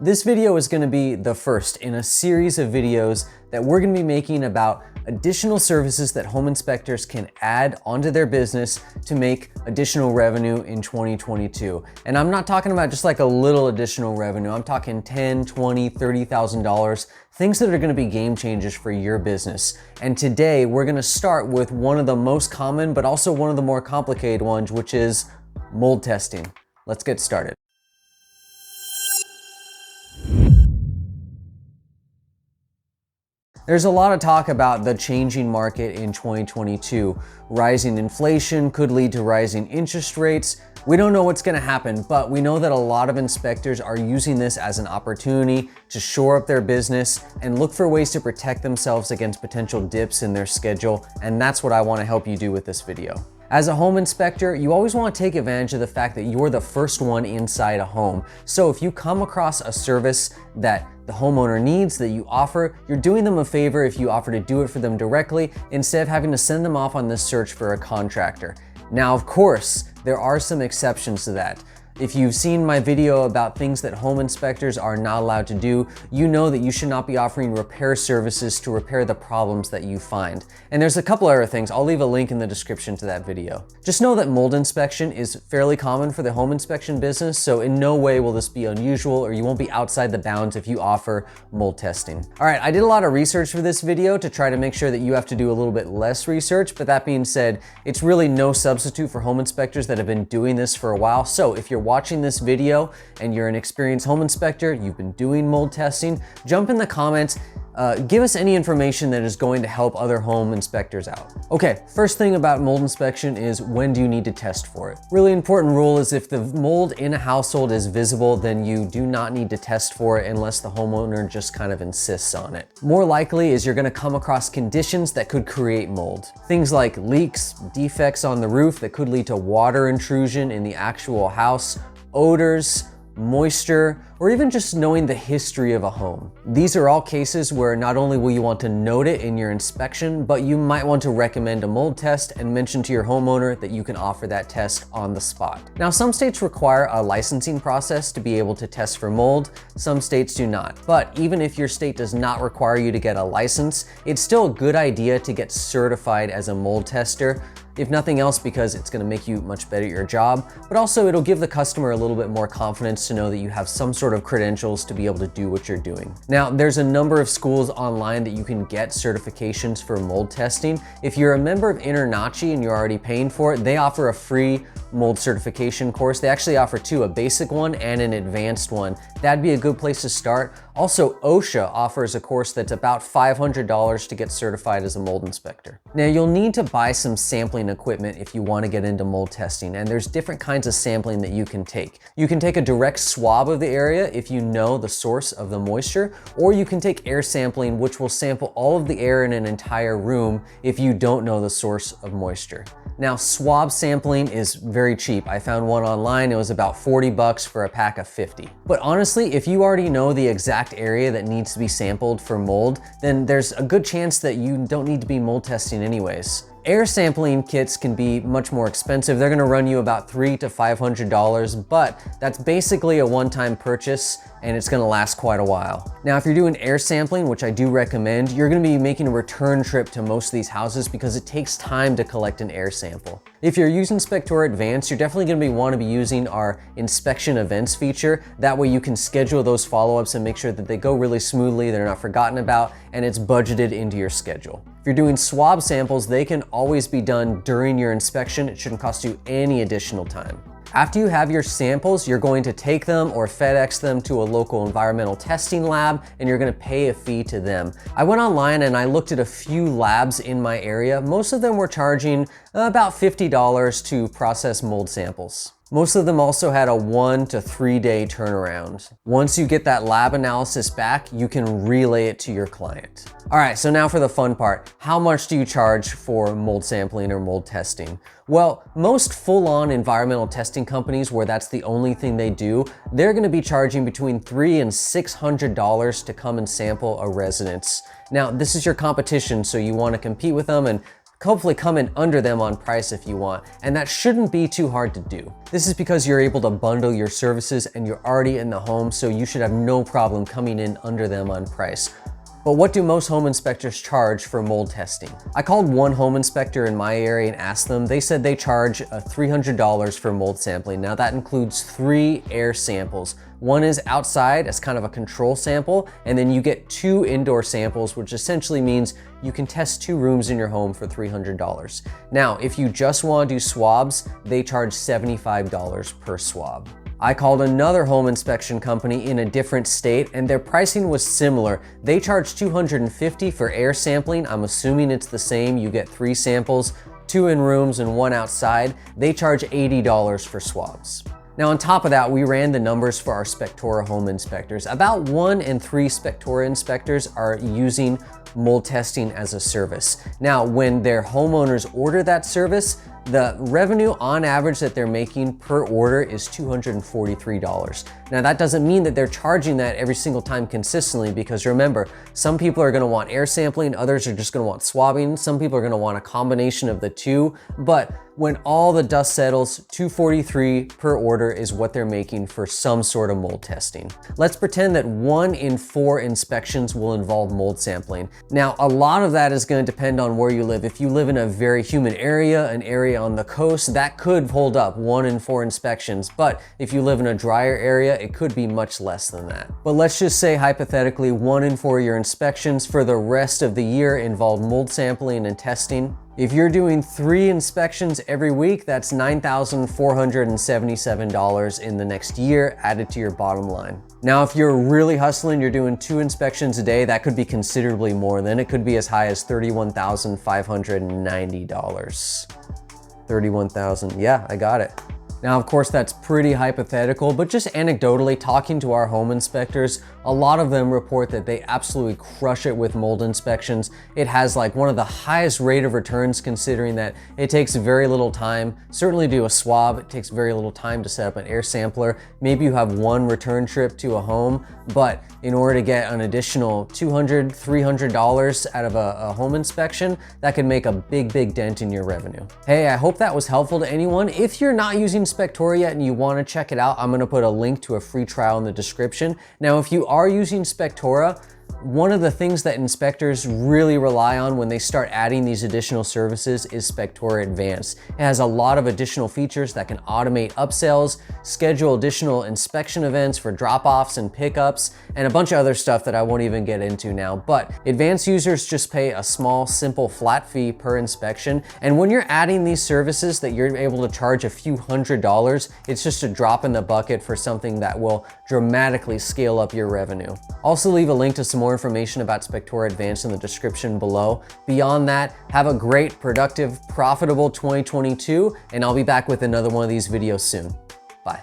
This video is going to be the first in a series of videos that we're going to be making about additional services that home inspectors can add onto their business to make additional revenue in 2022. And I'm not talking about just like a little additional revenue. I'm talking $10, $20, $30,000, things that are going to be game changers for your business. And today we're going to start with one of the most common, but also one of the more complicated ones, which is mold testing. Let's get started. There's a lot of talk about the changing market in 2022. Rising inflation could lead to rising interest rates. We don't know what's going to happen, but we know that a lot of inspectors are using this as an opportunity to shore up their business and look for ways to protect themselves against potential dips in their schedule. And that's what I want to help you do with this video. As a home inspector, you always want to take advantage of the fact that you're the first one inside a home. So if you come across a service that the homeowner needs that you offer, you're doing them a favor if you offer to do it for them directly instead of having to send them off on this search for a contractor. Now, of course, there are some exceptions to that. If you've seen my video about things that home inspectors are not allowed to do, you know that you should not be offering repair services to repair the problems that you find. And there's a couple other things. I'll leave a link in the description to that video. Just know that mold inspection is fairly common for the home inspection business, so in no way will this be unusual or you won't be outside the bounds if you offer mold testing. All right, I did a lot of research for this video to try to make sure that you have to do a little bit less research, but that being said, it's really no substitute for home inspectors that have been doing this for a while. So if you're watching this video and you're an experienced home inspector, you've been doing mold testing, jump in the comments, give us any information that is going to help other home inspectors out. Okay, first thing about mold inspection is when do you need to test for it? Really important rule is if the mold in a household is visible, then you do not need to test for it unless the homeowner just kind of insists on it. More likely is you're gonna come across conditions that could create mold. Things like leaks, defects on the roof that could lead to water intrusion in the actual house, odors, moisture, or even just knowing the history of a home. These are all cases where not only will you want to note it in your inspection, but you might want to recommend a mold test and mention to your homeowner that you can offer that test on the spot. Now, some states require a licensing process to be able to test for mold. Some states do not. But even if your state does not require you to get a license, it's still a good idea to get certified as a mold tester. If nothing else, because it's gonna make you much better at your job, but also it'll give the customer a little bit more confidence to know that you have some sort of credentials to be able to do what you're doing. Now, there's a number of schools online that you can get certifications for mold testing. If you're a member of InterNACHI and you're already paying for it, they offer a free mold certification course. They actually offer two, a basic one and an advanced one. That'd be a good place to start. Also, OSHA offers a course that's about $500 to get certified as a mold inspector. Now, you'll need to buy some sampling equipment if you want to get into mold testing, and there's different kinds of sampling that you can take. You can take a direct swab of the area if you know the source of the moisture, or you can take air sampling, which will sample all of the air in an entire room if you don't know the source of moisture. Now, swab sampling is very cheap. I found one online. It was about 40 bucks for a pack of 50. But honestly, if you already know the exact area that needs to be sampled for mold, then there's a good chance that you don't need to be mold testing anyways. Air sampling kits can be much more expensive. They're gonna run you about $300 to $500, but that's basically a one-time purchase and it's gonna last quite a while. Now, if you're doing air sampling, which I do recommend, you're gonna be making a return trip to most of these houses because it takes time to collect an air sample. If you're using Spectora Advanced, you're definitely gonna wanna be using our inspection events feature. That way you can schedule those follow-ups and make sure that they go really smoothly, they're not forgotten about, and it's budgeted into your schedule. If you're doing swab samples, they can always be done during your inspection. It shouldn't cost you any additional time. After you have your samples, you're going to take them or FedEx them to a local environmental testing lab, and you're gonna pay a fee to them. I went online and I looked at a few labs in my area. Most of them were charging about $50 to process mold samples. Most of them also had a 1 to 3 day turnaround. Once you get that lab analysis back, you can relay it to your client. All right, so now for the fun part. How much do you charge for mold sampling or mold testing? Well, most full-on environmental testing companies where that's the only thing they do, they're gonna be charging between $300 and $600 to come and sample a residence. Now, this is your competition, so you wanna compete with them and hopefully come in under them on price if you want, and that shouldn't be too hard to do. This is because you're able to bundle your services and you're already in the home, so you should have no problem coming in under them on price. But what do most home inspectors charge for mold testing? I called one home inspector in my area and asked them. They said they charge $300 for mold sampling. Now that includes 3 air samples. One is outside as kind of a control sample, and then you get 2 indoor samples, which essentially means you can test 2 rooms in your home for $300. Now, if you just want to do swabs, they charge $75 per swab. I called another home inspection company in a different state and their pricing was similar. They charge $250 for air sampling. I'm assuming it's the same. You get 3 samples, 2 in rooms and 1 outside. They charge $80 for swabs. Now on top of that, we ran the numbers for our Spectora home inspectors. About 1 in 3 Spectora inspectors are using mold testing as a service. Now, when their homeowners order that service, the revenue on average that they're making per order is $243. Now that doesn't mean that they're charging that every single time consistently, because remember, some people are gonna want air sampling, others are just gonna want swabbing, some people are gonna want a combination of the 2, but when all the dust settles, $243 per order is what they're making for some sort of mold testing. Let's pretend that 1 in 4 inspections will involve mold sampling. Now, a lot of that is going to depend on where you live. If you live in a very humid area, an area on the coast, that could hold up 1 in 4 inspections. But if you live in a drier area, it could be much less than that. But let's just say hypothetically 1 in 4 of your inspections for the rest of the year involve mold sampling and testing. If you're doing 3 inspections every week, that's $9,477 in the next year added to your bottom line. Now, if you're really hustling, you're doing 2 inspections a day, that could be considerably more. Then it could be as high as $31,590. 31,000, yeah, I got it. Now, of course, that's pretty hypothetical, but just anecdotally talking to our home inspectors, a lot of them report that they absolutely crush it with mold inspections. It has like one of the highest rate of returns, considering that it takes very little time. Certainly do a swab, it takes very little time to set up an air sampler. Maybe you have 1 return trip to a home, but in order to get an additional $200, $300 out of a home inspection, that could make a big dent in your revenue. Hey, I hope that was helpful to anyone. If you're not using Spectora yet and you want to check it out, I'm going to put a link to a free trial in the description. Now, if you are using Spectora, one of the things that inspectors really rely on when they start adding these additional services is Spectora Advanced. It has a lot of additional features that can automate upsells, schedule additional inspection events for drop-offs and pickups, and a bunch of other stuff that I won't even get into now. But advanced users just pay a small, simple flat fee per inspection. And when you're adding these services that you're able to charge a few $100s, it's just a drop in the bucket for something that will dramatically scale up your revenue. Also leave a link to some more information about Spectora Advanced in the description below. Beyond that, have a great, productive, profitable 2022, and I'll be back with another one of these videos soon. Bye.